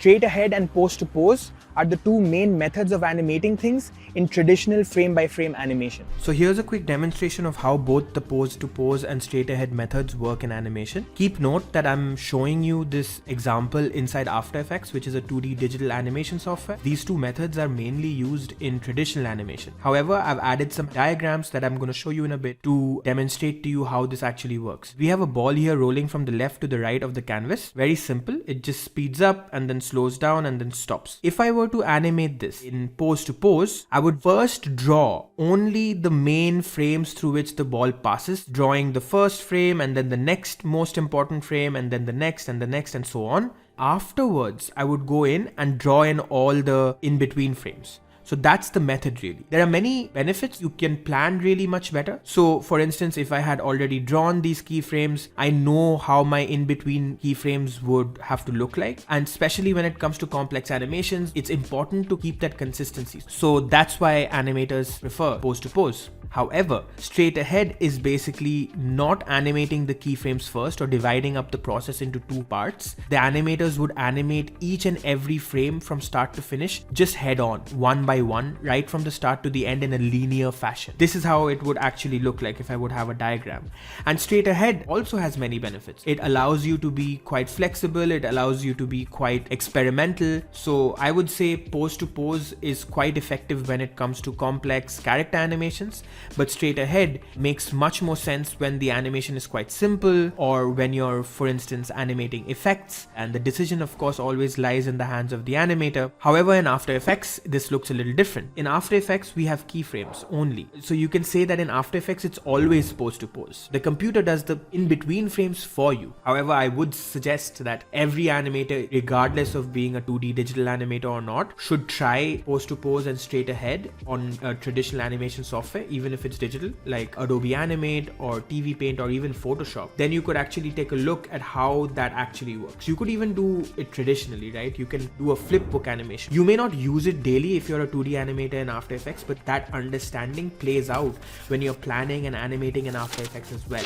Straight ahead and pose to pose are the two main methods of animating things in traditional frame-by-frame animation. So here's a quick demonstration of how both the pose to pose and straight ahead methods work in animation. Keep note that I'm showing you this example inside After Effects, which is a 2D digital animation software. These two methods are mainly used in traditional animation. However, I've added some diagrams that I'm going to show you in a bit to demonstrate to you how this actually works. We have a ball here rolling from the left to the right of the canvas. Very simple. It just speeds up and then slows down and then stops. If I were to animate this in pose to pose, I would first draw only the main frames through which the ball passes, drawing the first frame and then the next most important frame and then the next and so on. Afterwards, I would go in and draw in all the in-between frames. So that's the method really. There are many benefits. You can plan really much better. So for instance, if I had already drawn these keyframes, I know how my in-between keyframes would have to look like. And especially when it comes to complex animations, it's important to keep that consistency. So that's why animators prefer pose to pose. However, straight ahead is basically not animating the keyframes first or dividing up the process into two parts. The animators would animate each and every frame from start to finish, just head on, one by one, right from the start to the end in a linear fashion. This is how it would actually look like if I would have a diagram. And straight ahead also has many benefits. It allows you to be quite flexible. It allows you to be quite experimental. So I would say pose to pose is quite effective when it comes to complex character animations. But straight ahead makes much more sense when the animation is quite simple, or when you're, for instance, animating effects, and the decision of course always lies in the hands of the animator. However, in After Effects, this looks a little different. In After Effects, we have keyframes only. So you can say that in After Effects, it's always pose to pose. The computer does the in-between frames for you. However, I would suggest that every animator, regardless of being a 2D digital animator or not, should try pose to pose and straight ahead on a traditional animation software, even if it's digital, like Adobe Animate or TV Paint or even Photoshop. Then you could actually take a look at how that actually works. You could even do it traditionally, right? You can do a flip book animation. You may not use it daily if you're a 2D animator in After Effects, but that understanding plays out when you're planning and animating in After Effects as well.